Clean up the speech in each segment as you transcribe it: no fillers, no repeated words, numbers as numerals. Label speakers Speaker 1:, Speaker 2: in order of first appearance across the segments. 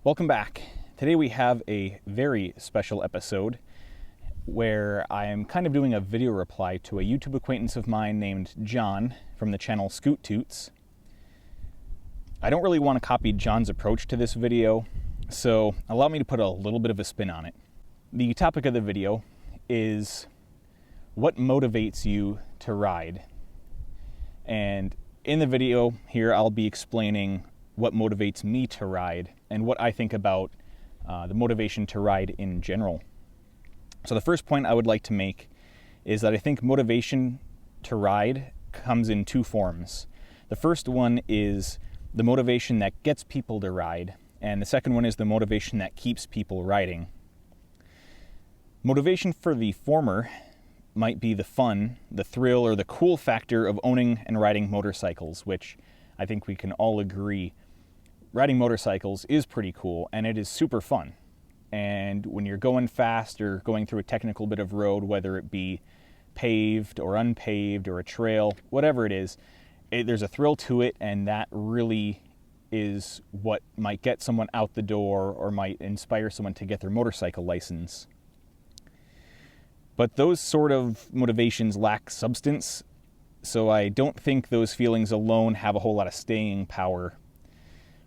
Speaker 1: Welcome back. Today we have a very special episode where I am kind of doing a video reply to a YouTube acquaintance of mine named John from the channel Scoot Toots. I don't really want to copy John's approach to this video, so allow me to put a little bit of a spin on it. The topic of the video is what motivates you to ride. And in the video here, I'll be explaining what motivates me to ride and what I think about the motivation to ride in general. So the first point I would like to make is that I think motivation to ride comes in two forms. The first one is the motivation that gets people to ride, and the second one is the motivation that keeps people riding. Motivation for the former might be the fun, the thrill, or the cool factor of owning and riding motorcycles, which I think we can all agree riding motorcycles is pretty cool and it is super fun. And when you're going fast or going through a technical bit of road, whether it be paved or unpaved or a trail, whatever it is, there's a thrill to it, and that really is what might get someone out the door or might inspire someone to get their motorcycle license. But those sort of motivations lack substance, so I don't think those feelings alone have a whole lot of staying power,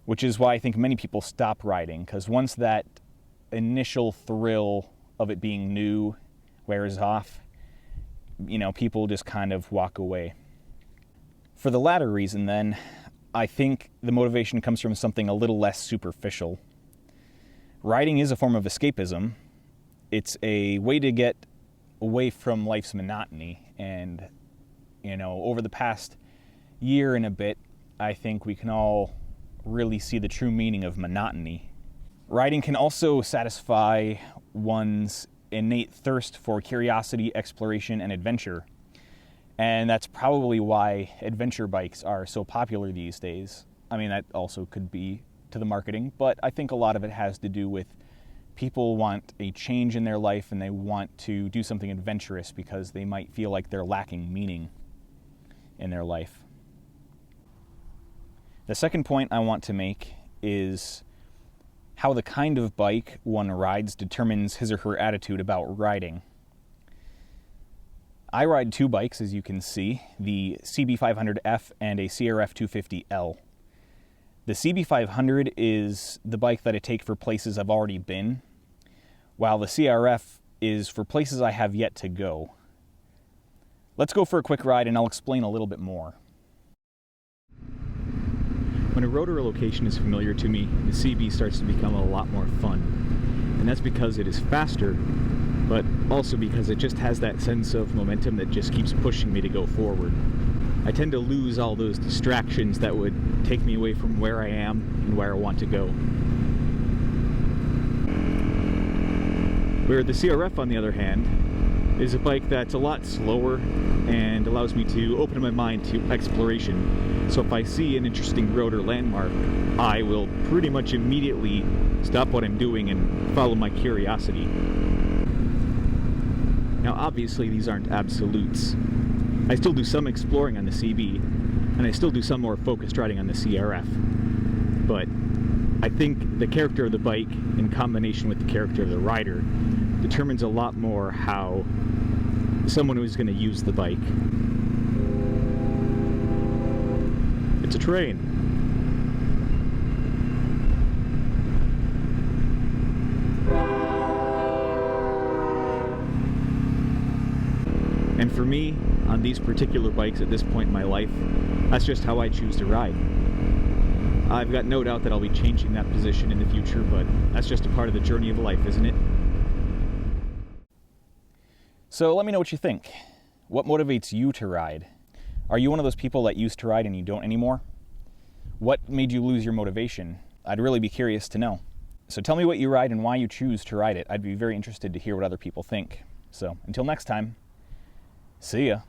Speaker 1: which is why I think many people stop riding, because once that initial thrill of it being new wears off, people just kind of walk away. For the latter reason, then, I think the motivation comes from something a little less superficial. Riding is a form of escapism. It's a way to get away from life's monotony, and over the past year and a bit, I think we can all really see the true meaning of monotony. Riding can also satisfy one's innate thirst for curiosity, exploration, and adventure. And that's probably why adventure bikes are so popular these days. I mean, that also could be to the marketing, but I think a lot of it has to do with people want a change in their life and they want to do something adventurous because they might feel like they're lacking meaning in their life. The second point I want to make is how the kind of bike one rides determines his or her attitude about riding. I ride two bikes, as you can see, the CB500F and a CRF 250L. The CB500 is the bike that I take for places I've already been, while the CRF is for places I have yet to go. Let's go for a quick ride and I'll explain a little bit more. When a road or a location is familiar to me, the CB starts to become a lot more fun. And that's because it is faster, but also because it just has that sense of momentum that just keeps pushing me to go forward. I tend to lose all those distractions that would take me away from where I am and where I want to go. Where the CRF, on the other hand, is a bike that's a lot slower and allows me to open my mind to exploration. So if I see an interesting road or landmark, I will pretty much immediately stop what I'm doing and follow my curiosity. Now obviously these aren't absolutes. I still do some exploring on the CB, and I still do some more focused riding on the CRF. But I think the character of the bike, in combination with the character of the rider, determines a lot more how someone who's going to use the bike. It's a train. And for me, on these particular bikes at this point in my life, that's just how I choose to ride. I've got no doubt that I'll be changing that position in the future, but that's just a part of the journey of life, isn't it? So let me know what you think. What motivates you to ride? Are you one of those people that used to ride and you don't anymore? What made you lose your motivation? I'd really be curious to know. So tell me what you ride and why you choose to ride it. I'd be very interested to hear what other people think. So until next time, see ya.